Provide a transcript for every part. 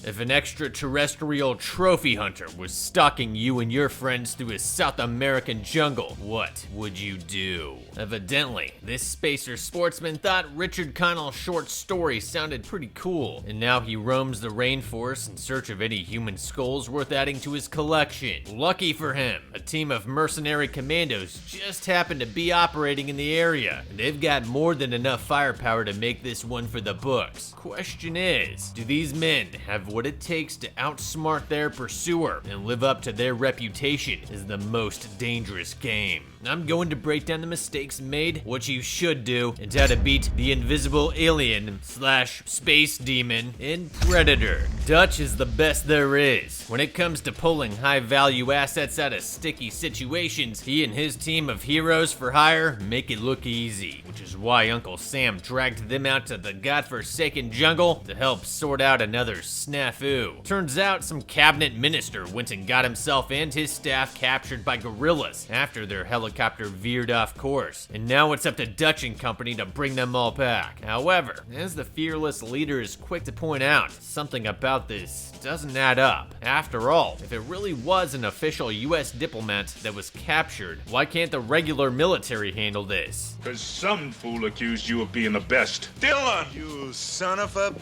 If an extraterrestrial trophy hunter was stalking you and your friends through a South American jungle, what would you do? Evidently, this spacer sportsman thought Richard Connell's short story sounded pretty cool, and now he roams the rainforest in search of any human skulls worth adding to his collection. Lucky for him, a team of mercenary commandos just happened to be operating in the area, and they've got more than enough firepower to make this one for the books. Question is, do these men have what it takes to outsmart their pursuer and live up to their reputation as the most dangerous game? I'm going to break down the mistakes made, what you should do, and how to beat the invisible alien / space demon in Predator. Dutch is the best there is. When it comes to pulling high value assets out of sticky situations, he and his team of heroes for hire make it look easy, which is why Uncle Sam dragged them out to the godforsaken jungle to help sort out another snafu. Turns out some cabinet minister went and got himself and his staff captured by guerrillas after their helicopter veered off course, and now it's up to Dutch and company to bring them all back. However, as the fearless leader is quick to point out, something about this doesn't add up. After all, if it really was an official US diplomat that was captured, why can't the regular military handle this? Cause some fool accused you of being the best. Dylan! You son of a...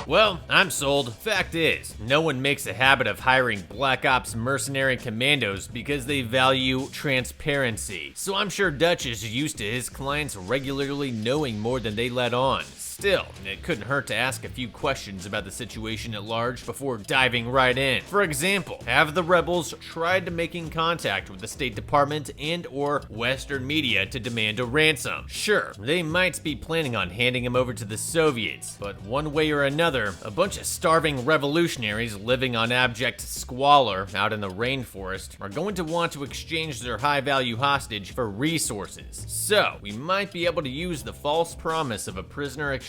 Well, I'm sold. Fact is, no one makes a habit of hiring Black Ops mercenary commandos because they value transparency. So I'm sure Dutch is used to his clients regularly knowing more than they let on. Still, it couldn't hurt to ask a few questions about the situation at large before diving right in. For example, have the rebels tried to making contact with the State Department and or Western media to demand a ransom? Sure, they might be planning on handing him over to the Soviets, but one way or another, a bunch of starving revolutionaries living on abject squalor out in the rainforest are going to want to exchange their high-value hostage for resources. So, we might be able to use the false promise of a prisoner exchange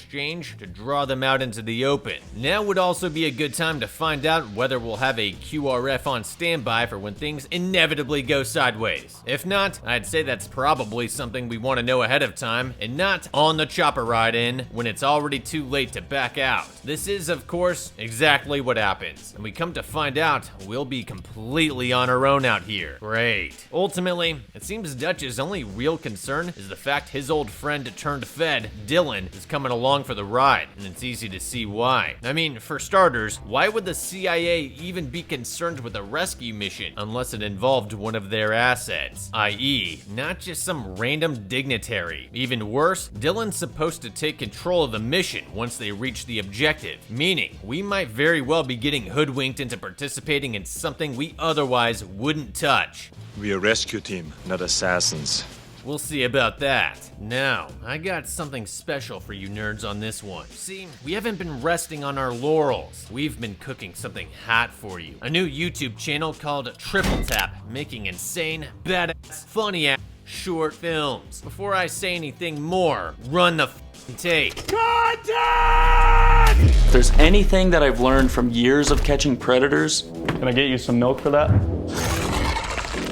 to draw them out into the open. Now would also be a good time to find out whether we'll have a QRF on standby for when things inevitably go sideways. If not, I'd say that's probably something we want to know ahead of time and not on the chopper ride in when it's already too late to back out. This is, of course, exactly what happens, and we come to find out we'll be completely on our own out here. Great. Ultimately, it seems Dutch's only real concern is the fact his old friend turned Fed, Dylan, is coming along for the ride, and it's easy to see why. I mean, for starters, why would the CIA even be concerned with a rescue mission unless it involved one of their assets, i.e., not just some random dignitary? Even worse, Dylan's supposed to take control of the mission once they reach the objective, meaning we might very well be getting hoodwinked into participating in something we otherwise wouldn't touch. We're a rescue team, not assassins. We'll see about that. Now, I got something special for you nerds on this one. See, we haven't been resting on our laurels. We've been cooking something hot for you. A new YouTube channel called Triple Tap, making insane, badass, funny-ass short films. Before I say anything more, run the tape. Contact! If there's anything that I've learned from years of catching predators, Can I get you some milk for that?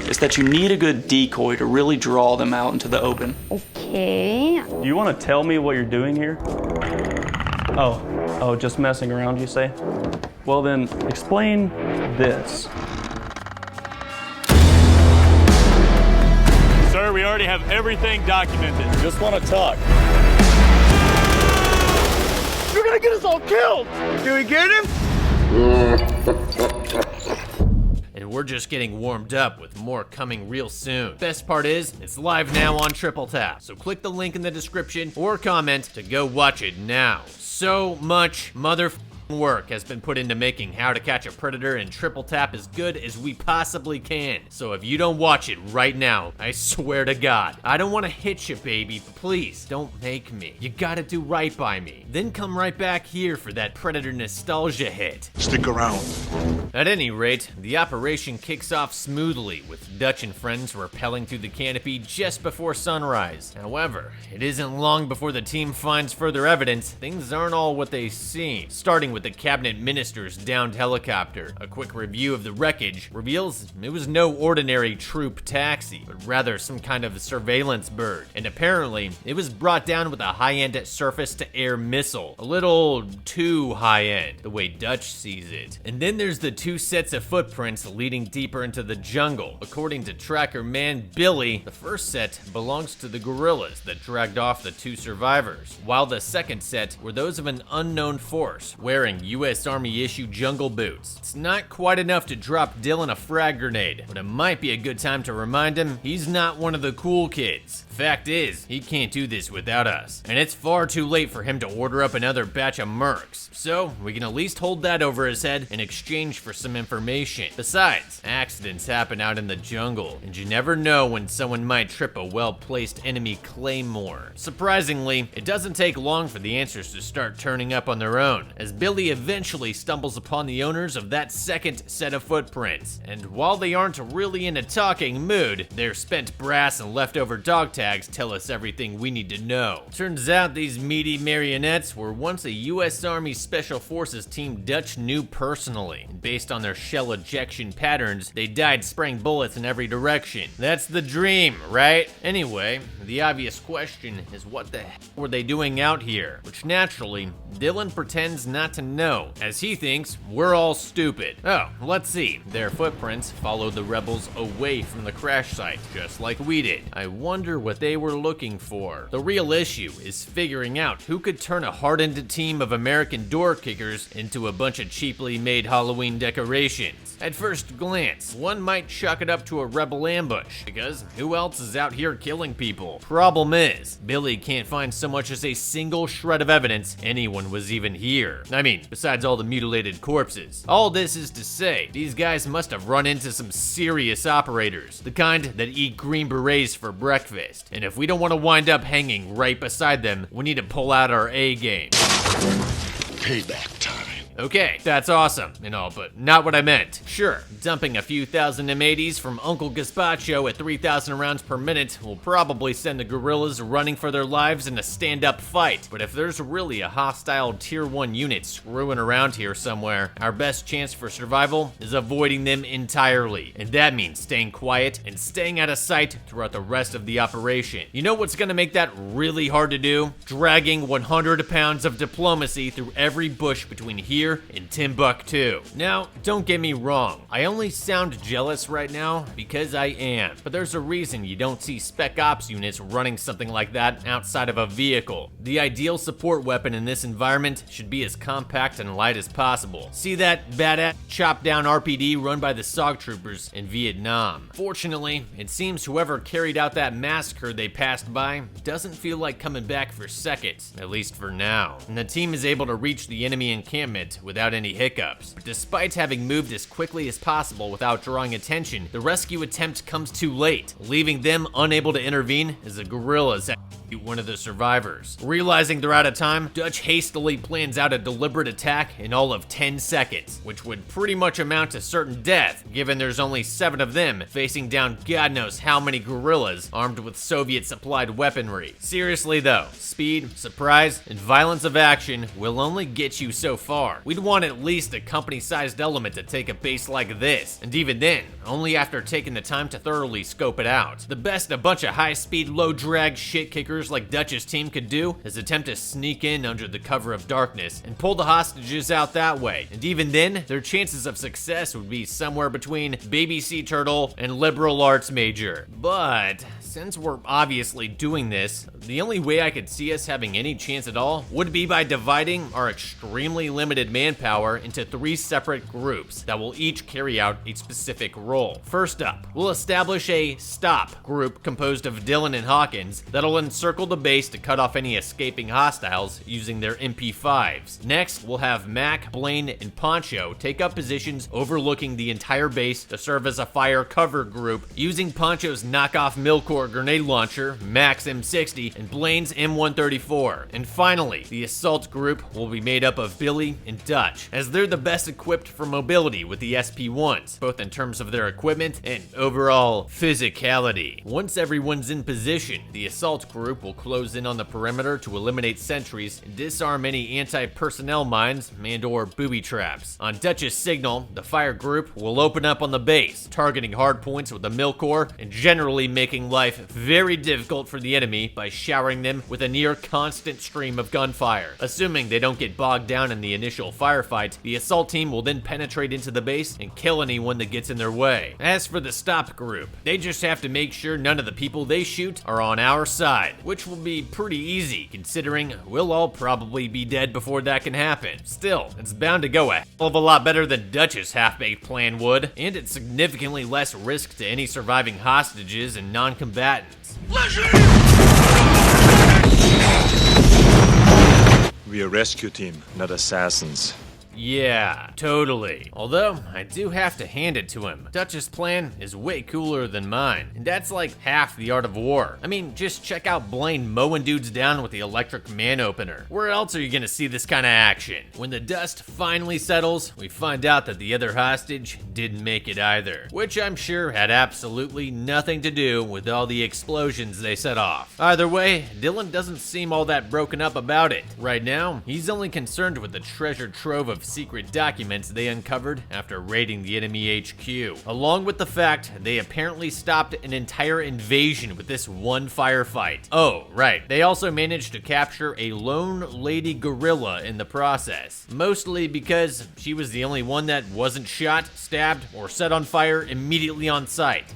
it's that you need a good decoy to really draw them out into the open. Okay. Do you want to tell me what you're doing here? Oh, just messing around, you say? Well then, explain this. Sir, we already have everything documented. Just want to talk. You're gonna get us all killed! Can we get him? And we're just getting warmed up with more coming real soon. Best part is, it's live now on Triple Tap, so click the link in the description or comment to go watch it now. So much work has been put into making How to Catch a Predator and Triple Tap as good as we possibly can. So if you don't watch it right now, I swear to God, I don't want to hit you, baby, but please don't make me. You gotta do right by me. Then come right back here for that Predator nostalgia hit. Stick around. At any rate, the operation kicks off smoothly, with Dutch and friends rappelling through the canopy just before sunrise. However, it isn't long before the team finds further evidence things aren't all what they seem, starting with the cabinet minister's downed helicopter. A quick review of the wreckage reveals it was no ordinary troop taxi, but rather some kind of surveillance bird, and apparently it was brought down with a high-end surface-to-air missile, a little too high-end, the way Dutch sees it. And then there's the two sets of footprints leading deeper into the jungle. According to tracker man Billy, the first set belongs to the guerrillas that dragged off the two survivors, while the second set were those of an unknown force wearing US Army issue jungle boots. It's not quite enough to drop Dylan a frag grenade, but it might be a good time to remind him he's not one of the cool kids. Fact is, he can't do this without us, and it's far too late for him to order up another batch of mercs, so we can at least hold that over his head in exchange for some information. Besides, accidents happen out in the jungle, and you never know when someone might trip a well-placed enemy claymore. Surprisingly, it doesn't take long for the answers to start turning up on their own, as Billy eventually stumbles upon the owners of that second set of footprints, and while they aren't really in a talking mood, their spent brass and leftover dog tags tell us everything we need to know. Turns out these meaty marionettes were once a US Army Special Forces team Dutch knew personally, and based on their shell ejection patterns, they died spraying bullets in every direction. That's the dream, right? Anyway, the obvious question is what the heck were they doing out here? Which naturally, Dylan pretends not to know, as he thinks we're all stupid. Oh, let's see. Their footprints follow the rebels away from the crash site, just like we did. I wonder what they were looking for. The real issue is figuring out who could turn a hardened team of American door kickers into a bunch of cheaply made Halloween decorations. At first glance, one might chalk it up to a rebel ambush, because who else is out here killing people? Problem is, Billy can't find so much as a single shred of evidence anyone was even here. I mean, besides all the mutilated corpses. All this is to say, these guys must have run into some serious operators, the kind that eat green berets for breakfast. And if we don't want to wind up hanging right beside them, we need to pull out our A game. Payback time. Okay, that's awesome and all, but not what I meant. Sure, dumping a few thousand M80s from Uncle Gazpacho at 3,000 rounds per minute will probably send the guerrillas running for their lives in a stand-up fight, but if there's really a hostile Tier 1 unit screwing around here somewhere, our best chance for survival is avoiding them entirely, and that means staying quiet and staying out of sight throughout the rest of the operation. You know what's gonna make that really hard to do? Dragging 100 pounds of diplomacy through every bush between here in Timbuktu. Now, don't get me wrong, I only sound jealous right now because I am, but there's a reason you don't see Spec Ops units running something like that outside of a vehicle. The ideal support weapon in this environment should be as compact and light as possible. See that badass chop down RPD run by the SOG troopers in Vietnam. Fortunately, it seems whoever carried out that massacre they passed by doesn't feel like coming back for seconds, at least for now, and the team is able to reach the enemy encampment without any hiccups. But despite having moved as quickly as possible without drawing attention, the rescue attempt comes too late, leaving them unable to intervene as the guerrillas execute one of the survivors. Realizing they're out of time, Dutch hastily plans out a deliberate attack in all of 10 seconds, which would pretty much amount to certain death, given there's only 7 of them facing down God knows how many guerrillas armed with Soviet-supplied weaponry. Seriously though, speed, surprise, and violence of action will only get you so far. We'd want at least a company-sized element to take a base like this, and even then, only after taking the time to thoroughly scope it out. The best a bunch of high-speed, low-drag shit kickers like Dutch's team could do is attempt to sneak in under the cover of darkness and pull the hostages out that way, and even then, their chances of success would be somewhere between Baby Sea Turtle and Liberal Arts Major. But since we're obviously doing this, the only way I could see us having any chance at all would be by dividing our extremely limited manpower into 3 separate groups that will each carry out a specific role. First up, we'll establish a stop group composed of Dylan and Hawkins that'll encircle circle the base to cut off any escaping hostiles using their MP5s. Next, we'll have Mac, Blaine, and Poncho take up positions overlooking the entire base to serve as a fire cover group using Poncho's knockoff Milcor grenade launcher, Mac's M60, and Blaine's M134. And finally, the assault group will be made up of Billy and Dutch, as they're the best equipped for mobility with the SP1s, both in terms of their equipment and overall physicality. Once everyone's in position, the assault group will close in on the perimeter to eliminate sentries and disarm any anti-personnel mines and/or booby traps. On Dutch's signal, the fire group will open up on the base, targeting hard points with the Milcor and generally making life very difficult for the enemy by showering them with a near constant stream of gunfire. Assuming they don't get bogged down in the initial firefight, the assault team will then penetrate into the base and kill anyone that gets in their way. As for the stop group, they just have to make sure none of the people they shoot are on our side, which will be pretty easy considering we'll all probably be dead before that can happen. Still, it's bound to go a hell of a lot better than Dutch's half-baked plan would, and it's significantly less risk to any surviving hostages and non-combatants. We're a rescue team, not assassins. Yeah, totally. Although, I do have to hand it to him. Dutch's plan is way cooler than mine, and that's like half the art of war. I mean, just check out Blaine mowing dudes down with the electric man opener. Where else are you gonna see this kind of action? When the dust finally settles, we find out that the other hostage didn't make it either, which I'm sure had absolutely nothing to do with all the explosions they set off. Either way, Dylan doesn't seem all that broken up about it. Right now, he's only concerned with the treasure trove of secret documents they uncovered after raiding the enemy HQ, along with the fact they apparently stopped an entire invasion with this one firefight. Oh, right, they also managed to capture a lone lady gorilla in the process, mostly because she was the only one that wasn't shot, stabbed, or set on fire immediately on sight.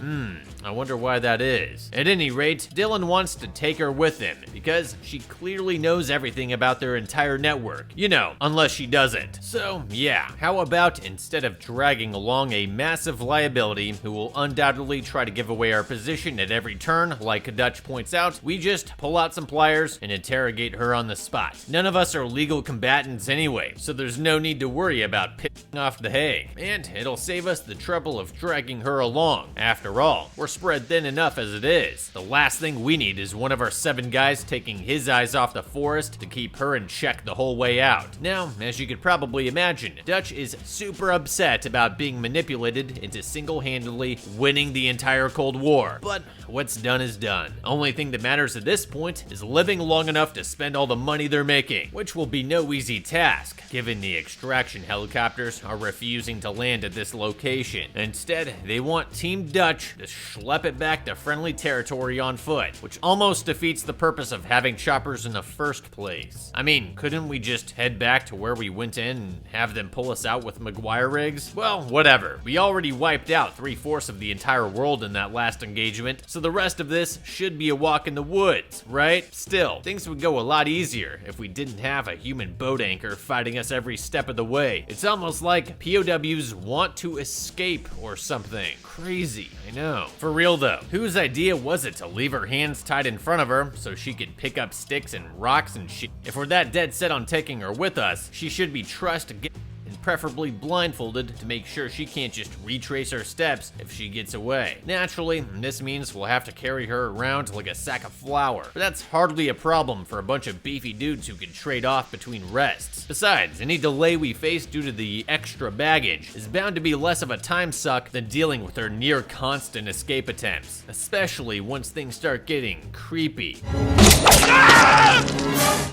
I wonder why that is. At any rate, Dylan wants to take her with him because she clearly knows everything about their entire network. You know, unless she doesn't. So, yeah, how about instead of dragging along a massive liability who will undoubtedly try to give away our position at every turn, like Dutch points out, we just pull out some pliers and interrogate her on the spot. None of us are legal combatants anyway, so there's no need to worry about pissing off the hay. And it'll save us the trouble of dragging her along. After all, we're spread thin enough as it is. The last thing we need is one of our 7 guys taking his eyes off the forest to keep her in check the whole way out. Now, as you could probably imagine, Dutch is super upset about being manipulated into single-handedly winning the entire Cold War. But what's done is done. Only thing that matters at this point is living long enough to spend all the money they're making, which will be no easy task, given the extraction helicopters are refusing to land at this location. Instead, they want Team Dutch to schlep it back to friendly territory on foot, which almost defeats the purpose of having choppers in the first place. I mean, couldn't we just head back to where we went in and have them pull us out with Maguire rigs? Well, whatever. We already wiped out 3/4 of the entire world in that last engagement, so the rest of this should be a walk in the woods, right? Still, things would go a lot easier if we didn't have a human boat anchor fighting us every step of the way. It's almost like POWs want to escape or something. Crazy, I know. For real though, whose idea was it to leave her hands tied in front of her so she could pick up sticks and rocks and shit? If we're that dead set on taking her with us, she should be trusted and preferably blindfolded to make sure she can't just retrace her steps if she gets away. Naturally, this means we'll have to carry her around like a sack of flour, but that's hardly a problem for a bunch of beefy dudes who can trade off between rests. Besides, any delay we face due to the extra baggage is bound to be less of a time suck than dealing with her near constant escape attempts, especially once things start getting creepy.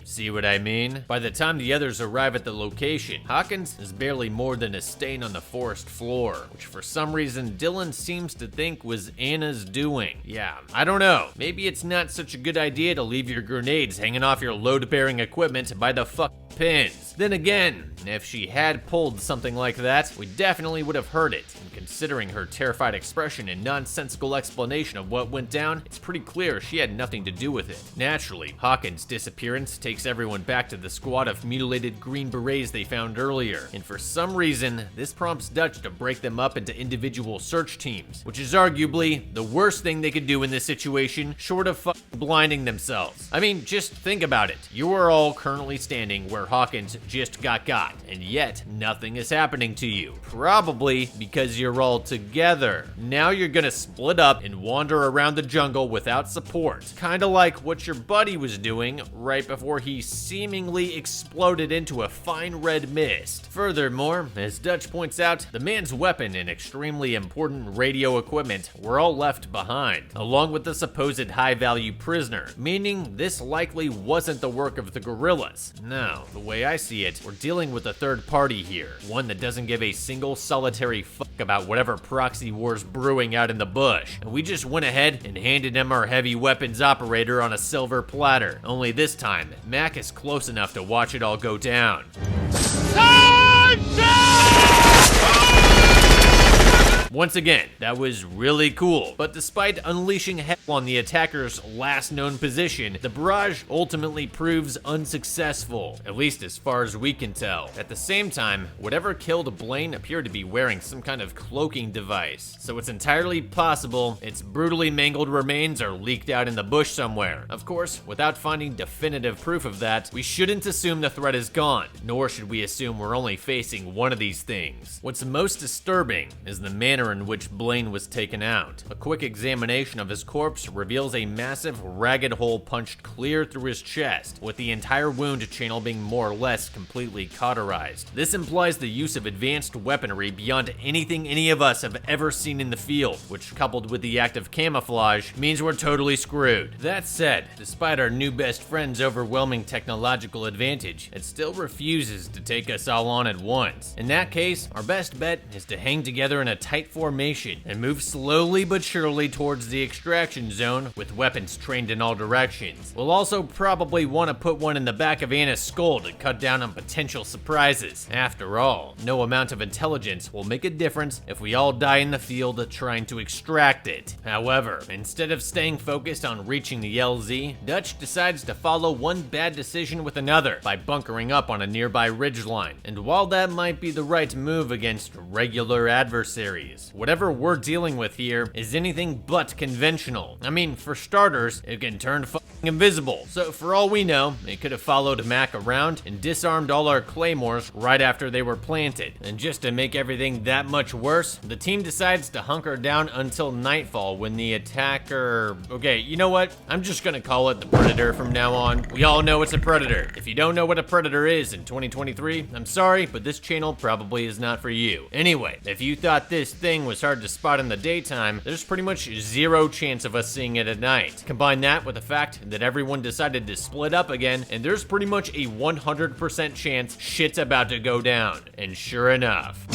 See what I mean? By the time the others arrive at the location, Hawkins is barely more than a stain on the forest floor, which for some reason Dylan seems to think was Anna's doing. Yeah, I don't know. Maybe it's not such a good idea to leave your grenades hanging off your load-bearing equipment by the fuck pins. Then again, if she had pulled something like that, we definitely would have heard it. And considering her terrified expression and nonsensical explanation of what went down, it's pretty clear she had nothing to do with it. Naturally, Hawkins' disappearance takes everyone back to the squad of mutilated Green Berets they found earlier, and for some reason, this prompts Dutch to break them up into individual search teams, which is arguably the worst thing they could do in this situation, short of blinding themselves. I mean, just think about it. You are all currently standing where Hawkins just got, and yet nothing is happening to you. Probably because you're all together. Now you're gonna split up and wander around the jungle without support. Kinda like what your buddy was doing right before he seemingly exploded into a fine red mist. Furthermore, as Dutch points out, the man's weapon and extremely important radio equipment were all left behind, along with the supposed high-value prisoner, meaning this likely wasn't the work of the guerrillas. Now, the way I see it, we're dealing with a third party here, one that doesn't give a single solitary fuck about whatever proxy war's brewing out in the bush, and we just went ahead and handed him our heavy weapons operator on a silver platter. Only this time, Mac is close enough to watch it all go down. Once again, that was really cool, but despite unleashing hell on the attacker's last known position, the barrage ultimately proves unsuccessful, at least as far as we can tell. At the same time, whatever killed Blaine appeared to be wearing some kind of cloaking device, so it's entirely possible its brutally mangled remains are leaked out in the bush somewhere. Of course, without finding definitive proof of that, we shouldn't assume the threat is gone, nor should we assume we're only facing one of these things. What's most disturbing is the manner in which Blaine was taken out. A quick examination of his corpse reveals a massive, ragged hole punched clear through his chest, with the entire wound channel being more or less completely cauterized. This implies the use of advanced weaponry beyond anything any of us have ever seen in the field, which, coupled with the act of camouflage, means we're totally screwed. That said, despite our new best friend's overwhelming technological advantage, it still refuses to take us all on at once. In that case, our best bet is to hang together in a tight formation and move slowly but surely towards the extraction zone with weapons trained in all directions. We'll also probably want to put one in the back of Anna's skull to cut down on potential surprises. After all, no amount of intelligence will make a difference if we all die in the field trying to extract it. However, instead of staying focused on reaching the LZ, Dutch decides to follow one bad decision with another by bunkering up on a nearby ridgeline. And while that might be the right move against regular adversaries, whatever we're dealing with here is anything but conventional. I mean, for starters, it can turn invisible, so for all we know, it could have followed Mac around and disarmed all our claymores right after they were planted. And just to make everything that much worse, the team decides to hunker down until nightfall when the attacker... Okay, you know what? I'm just gonna call it the Predator from now on. We all know it's a Predator. If you don't know what a Predator is in 2023, I'm sorry, but this channel probably is not for you. Anyway, if you thought this thing was hard to spot in the daytime, there's pretty much zero chance of us seeing it at night. Combine that with the fact that everyone decided to split up again, and there's pretty much a 100% chance shit's about to go down. And sure enough.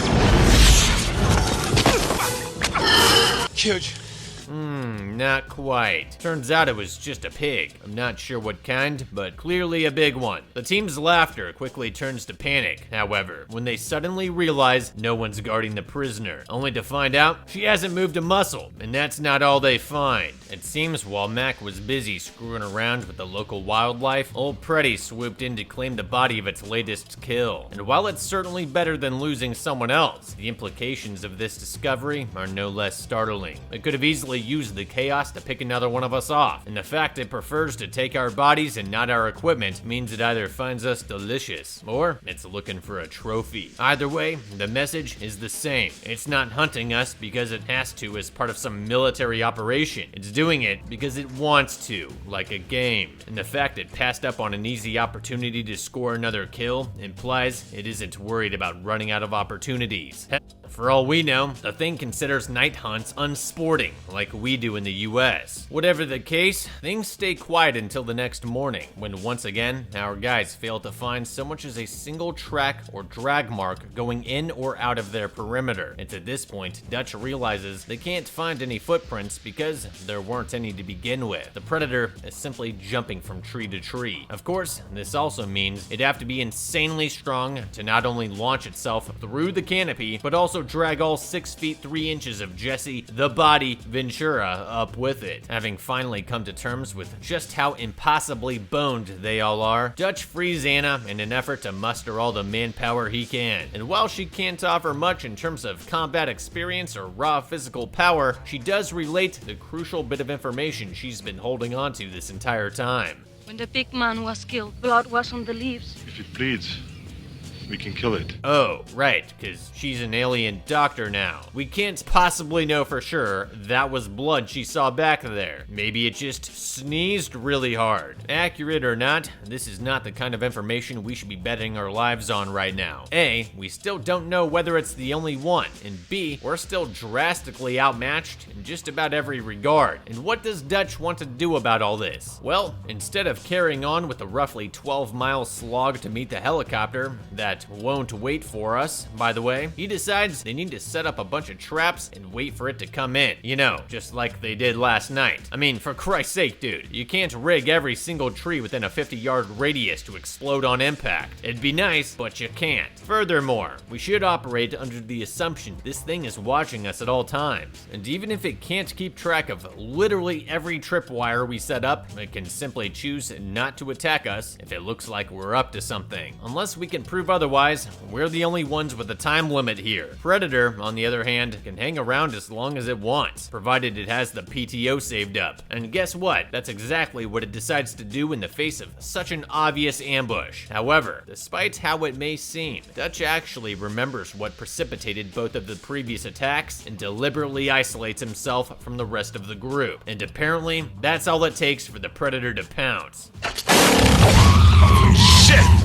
Huge. Not quite. Turns out it was just a pig. I'm not sure what kind, but clearly a big one. The team's laughter quickly turns to panic, however, when they suddenly realize no one's guarding the prisoner, only to find out she hasn't moved a muscle, and that's not all they find. It seems while Mac was busy screwing around with the local wildlife, old Preddy swooped in to claim the body of its latest kill. And while it's certainly better than losing someone else, the implications of this discovery are no less startling. It could have easily used the chaos to pick another one of us off, and the fact it prefers to take our bodies and not our equipment means it either finds us delicious, or it's looking for a trophy. Either way, the message is the same. It's not hunting us because it has to as part of some military operation. It's doing it because it wants to, like a game. And the fact it passed up on an easy opportunity to score another kill implies it isn't worried about running out of opportunities. Hell, For all we know, the thing considers night hunts unsporting, like we do in the US. Whatever the case, things stay quiet until the next morning, when once again, our guys fail to find so much as a single track or drag mark going in or out of their perimeter. It's at this point, Dutch realizes they can't find any footprints because there weren't any to begin with. The Predator is simply jumping from tree to tree. Of course, this also means it'd have to be insanely strong to not only launch itself through the canopy, but also drag all 6 feet 3 inches of Jesse the Body Ventura up with it. Having finally come to terms with just how impossibly boned they all are, Dutch frees Anna in an effort to muster all the manpower he can. And while she can't offer much in terms of combat experience or raw physical power, she does relate the crucial bit of information she's been holding on to this entire time. When the big man was killed, blood was on the leaves. If it bleeds, we can kill it. Oh, right, because she's an alien doctor now. We can't possibly know for sure that was blood she saw back there. Maybe it just sneezed really hard. Accurate or not, this is not the kind of information we should be betting our lives on right now. A, we still don't know whether it's the only one, and B, we're still drastically outmatched in just about every regard. And what does Dutch want to do about all this? Well, instead of carrying on with the roughly 12-mile slog to meet the helicopter that won't wait for us, by the way, he decides they need to set up a bunch of traps and wait for it to come in. You know, just like they did last night. I mean, for Christ's sake, dude, you can't rig every single tree within a 50-yard radius to explode on impact. It'd be nice, but you can't. Furthermore, we should operate under the assumption this thing is watching us at all times. And even if it can't keep track of literally every tripwire we set up, it can simply choose not to attack us if it looks like we're up to something. Unless we can prove otherwise, we're the only ones with a time limit here. Predator, on the other hand, can hang around as long as it wants, provided it has the PTO saved up. And guess what? That's exactly what it decides to do in the face of such an obvious ambush. However, despite how it may seem, Dutch actually remembers what precipitated both of the previous attacks and deliberately isolates himself from the rest of the group. And apparently, that's all it takes for the Predator to pounce.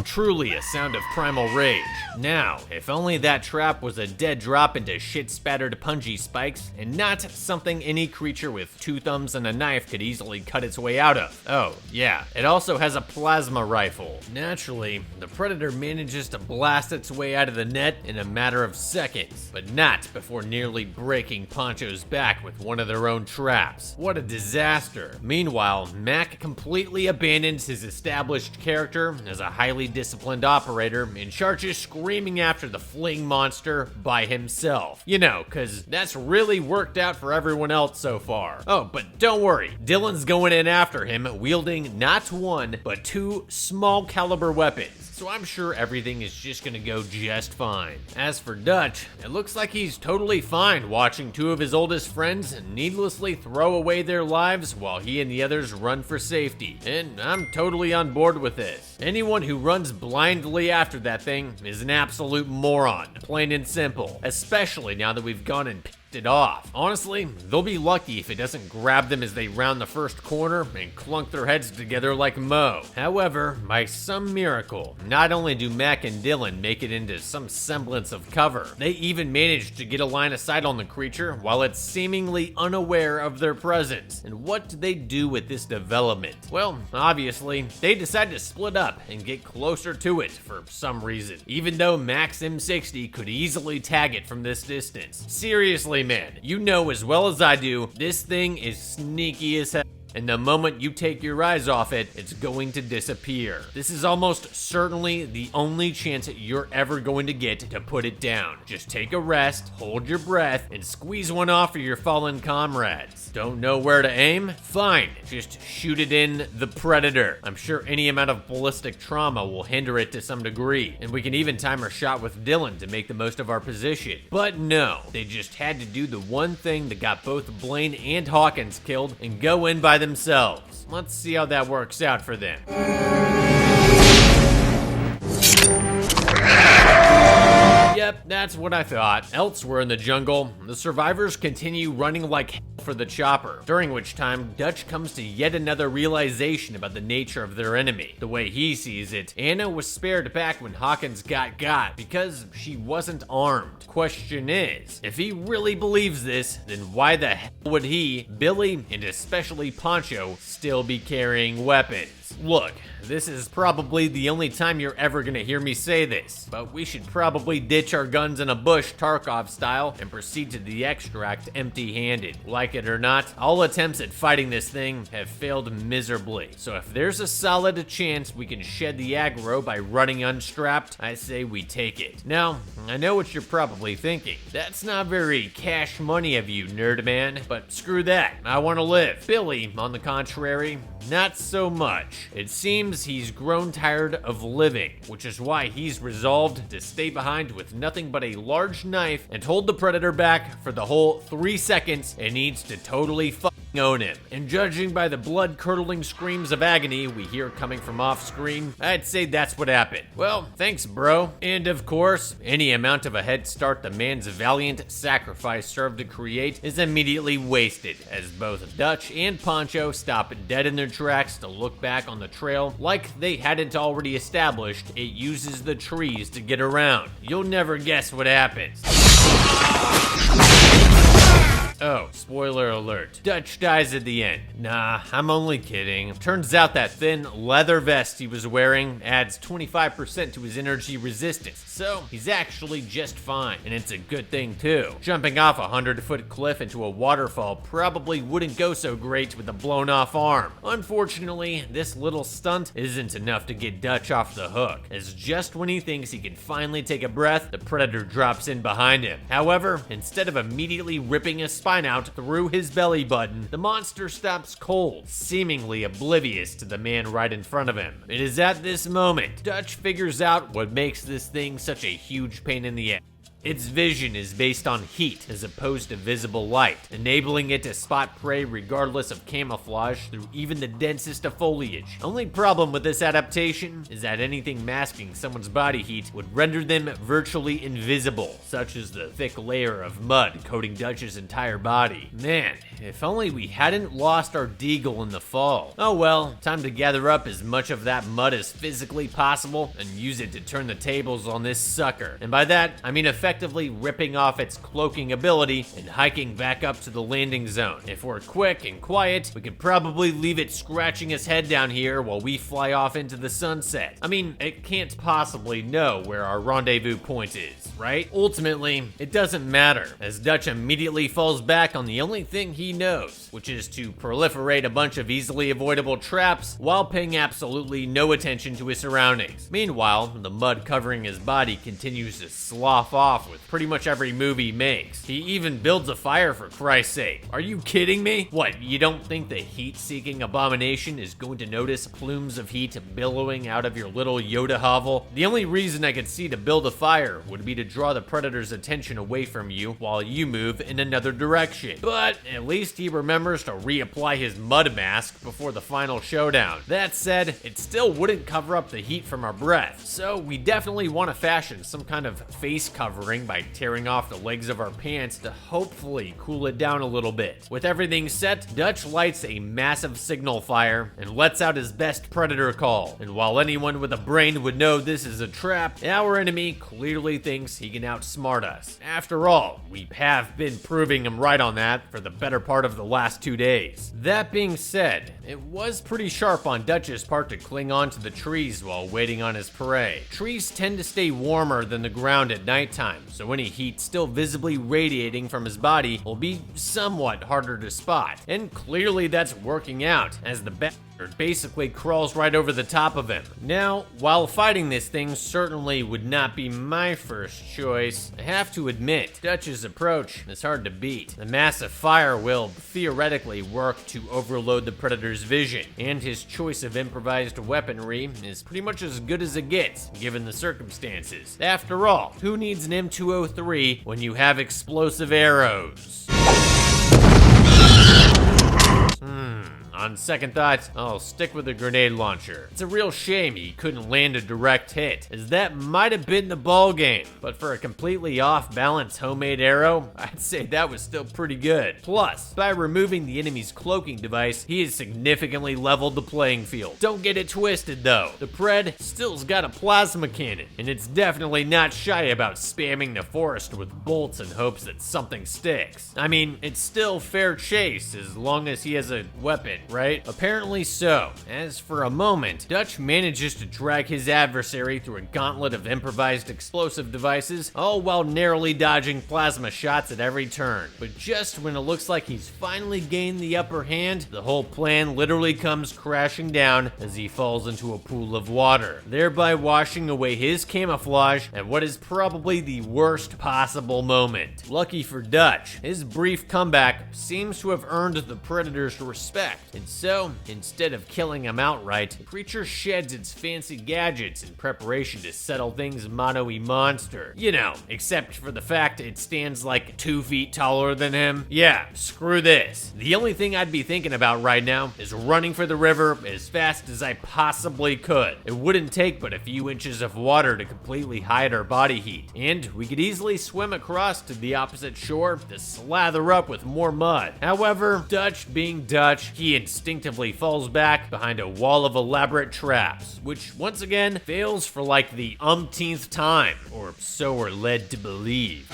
Truly a sound of primal rage. Now, if only that trap was a dead drop into shit-spattered punji spikes, and not something any creature with 2 thumbs and a knife could easily cut its way out of. Oh, yeah, it also has a plasma rifle. Naturally, the Predator manages to blast its way out of the net in a matter of seconds, but not before nearly breaking Poncho's back with one of their own traps. What a disaster. Meanwhile, Mac completely abandons his established character as a highly disciplined operator and charges screaming after the fleeing monster by himself. You know, cause that's really worked out for everyone else so far. Oh, but don't worry, Dylan's going in after him wielding not 1, but 2 small caliber weapons. So I'm sure everything is just gonna go just fine. As for Dutch, it looks like he's totally fine watching 2 of his oldest friends needlessly throw away their lives while he and the others run for safety. And I'm totally on board with this. Anyone who runs blindly after that thing is an absolute moron, plain and simple. Especially now that we've gone and picked it off. Honestly, they'll be lucky if it doesn't grab them as they round the first corner and clunk their heads together like Mo. However, by some miracle, not only do Mac and Dylan make it into some semblance of cover, they even manage to get a line of sight on the creature while it's seemingly unaware of their presence. And what do they do with this development? Well, obviously, they decide to split up and get closer to it for some reason, even though Mac's M60 could easily tag it from this distance. Seriously, man, you know as well as I do, this thing is sneaky as hell. And the moment you take your eyes off it, it's going to disappear. This is almost certainly the only chance you're ever going to get to put it down. Just take a rest, hold your breath, and squeeze one off of your fallen comrades. Don't know where to aim? Fine, just shoot it in the Predator. I'm sure any amount of ballistic trauma will hinder it to some degree, and we can even time our shot with Dylan to make the most of our position. But no, they just had to do the one thing that got both Blaine and Hawkins killed and go in by themselves. Let's see how that works out for them. Yep, That's what I thought. Elsewhere in the jungle, the survivors continue running like hell for the chopper, during which time Dutch comes to yet another realization about the nature of their enemy. The way he sees it, Anna was spared back when Hawkins got because she wasn't armed. Question is, if he really believes this, then why the hell would he, Billy, and especially Poncho still be carrying weapons? Look, this is probably the only time you're ever gonna hear me say this, but we should probably ditch our guns in a bush Tarkov style and proceed to the extract empty-handed. Like it or not, all attempts at fighting this thing have failed miserably. So if there's a solid chance we can shed the aggro by running unstrapped, I say we take it. Now, I know what you're probably thinking. That's not very cash money of you, nerd man, but screw that. I wanna live. Billy, on the contrary, not so much. It seems he's grown tired of living, which is why he's resolved to stay behind with nothing but a large knife and hold the predator back for the whole 3 seconds and needs to totally own him. And judging by the blood-curdling screams of agony we hear coming from off-screen, I'd say that's what happened. Well, thanks, bro. And of course, any amount of a head start the man's valiant sacrifice served to create is immediately wasted, as both Dutch and Poncho stop dead in their tracks to look back on the trail like they hadn't already established it uses the trees to get around. You'll never guess what happens. Oh, spoiler alert. Dutch dies at the end. Nah, I'm only kidding. Turns out that thin leather vest he was wearing adds 25% to his energy resistance, so he's actually just fine, and it's a good thing too. Jumping off a 100-foot cliff into a waterfall probably wouldn't go so great with a blown-off arm. Unfortunately, this little stunt isn't enough to get Dutch off the hook, as just when he thinks he can finally take a breath, the predator drops in behind him. However, instead of immediately ripping his spine out through his belly button, the monster stops cold, seemingly oblivious to the man right in front of him. It is at this moment Dutch figures out what makes this thing such a huge pain in the ass. Its vision is based on heat as opposed to visible light, enabling it to spot prey regardless of camouflage through even the densest of foliage. Only problem with this adaptation is that anything masking someone's body heat would render them virtually invisible, such as the thick layer of mud coating Dutch's entire body. Man, if only we hadn't lost our deagle in the fall. Oh well, time to gather up as much of that mud as physically possible and use it to turn the tables on this sucker. And by that, I mean effectively ripping off its cloaking ability and hiking back up to the landing zone. If we're quick and quiet, we could probably leave it scratching its head down here while we fly off into the sunset. I mean, it can't possibly know where our rendezvous point is, right? Ultimately, it doesn't matter, as Dutch immediately falls back on the only thing he knows, which is to proliferate a bunch of easily avoidable traps while paying absolutely no attention to his surroundings. Meanwhile, the mud covering his body continues to slough off with pretty much every move he makes. He even builds a fire, for Christ's sake. Are you kidding me? What, you don't think the heat-seeking abomination is going to notice plumes of heat billowing out of your little Yoda hovel? The only reason I could see to build a fire would be to draw the predator's attention away from you while you move in another direction. But at least he remembers to reapply his mud mask before the final showdown. That said, it still wouldn't cover up the heat from our breath, so we definitely want to fashion some kind of face covering by tearing off the legs of our pants to hopefully cool it down a little bit. With everything set, Dutch lights a massive signal fire and lets out his best predator call. And while anyone with a brain would know this is a trap, our enemy clearly thinks he can outsmart us. After all, we have been proving him right on that for the better part of the last 2 days. That being said, it was pretty sharp on Dutch's part to cling on to the trees while waiting on his prey. Trees tend to stay warmer than the ground at nighttime, so any heat still visibly radiating from his body will be somewhat harder to spot. And clearly that's working out, as the bastard basically crawls right over the top of him. Now, while fighting this thing certainly would not be my first choice, I have to admit, Dutch's approach is hard to beat. The massive fire will theoretically work to overload the predator's vision, and his choice of improvised weaponry is pretty much as good as it gets, given the circumstances. After all, who needs an M203 when you have explosive arrows? on second thoughts, I'll stick with the grenade launcher. It's a real shame he couldn't land a direct hit, as that might have been the ball game. But for a completely off-balance homemade arrow, I'd say that was still pretty good. Plus, by removing the enemy's cloaking device, he has significantly leveled the playing field. Don't get it twisted though. The Pred still's got a plasma cannon, and it's definitely not shy about spamming the forest with bolts in hopes that something sticks. I mean, it's still fair chase as long as he has a weapon, right? Apparently so. As for a moment, Dutch manages to drag his adversary through a gauntlet of improvised explosive devices, all while narrowly dodging plasma shots at every turn. But just when it looks like he's finally gained the upper hand, the whole plan literally comes crashing down as he falls into a pool of water, thereby washing away his camouflage at what is probably the worst possible moment. Lucky for Dutch, his brief comeback seems to have earned the Predator's respect, and so, instead of killing him outright, the creature sheds its fancy gadgets in preparation to settle things mono-y monster. You know, except for the fact it stands like 2 feet taller than him. Yeah, screw this. The only thing I'd be thinking about right now is running for the river as fast as I possibly could. It wouldn't take but a few inches of water to completely hide our body heat, and we could easily swim across to the opposite shore to slather up with more mud. However, Dutch being Dutch, he instinctively falls back behind a wall of elaborate traps, which once again fails for like the umpteenth time, or so we're led to believe.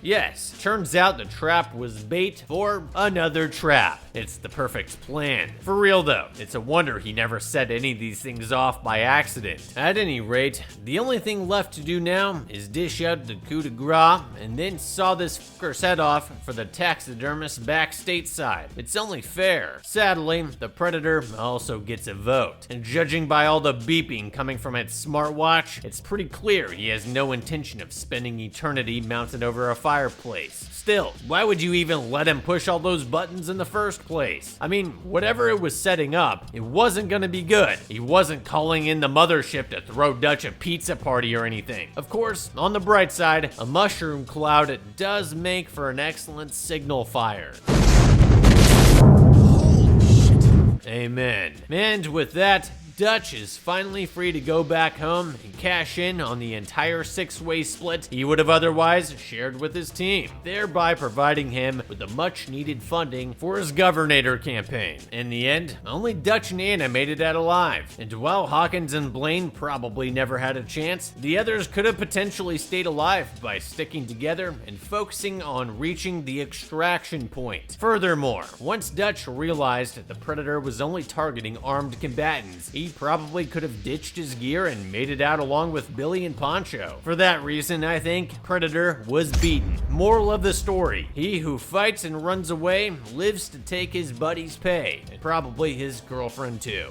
Yes, turns out the trap was bait for another trap. It's the perfect plan. For real though, it's a wonder he never set any of these things off by accident. At any rate, the only thing left to do now is dish out the coup de grace and then saw this fucker's head off for the taxidermist back stateside. It's only fair. Sadly, the Predator also gets a vote, and judging by all the beeping coming from its smartwatch, it's pretty clear he has no intention of spending eternity mounted over a fireplace. Still, why would you even let him push all those buttons in the first place? I mean, whatever it was setting up, it wasn't gonna be good. He wasn't calling in the mothership to throw Dutch a pizza party or anything. Of course, on the bright side, a mushroom cloud does make for an excellent signal fire. Amen. And with that, Dutch is finally free to go back home and cash in on the entire 6-way split he would have otherwise shared with his team, thereby providing him with the much needed funding for his Governator campaign. In the end, only Dutch and Anna made it out alive, and while Hawkins and Blaine probably never had a chance, the others could have potentially stayed alive by sticking together and focusing on reaching the extraction point. Furthermore, once Dutch realized that the Predator was only targeting armed combatants, he probably could have ditched his gear and made it out along with Billy and Poncho. For that reason, I think Predator was beaten. Moral of the story, he who fights and runs away lives to take his buddy's pay, and probably his girlfriend too.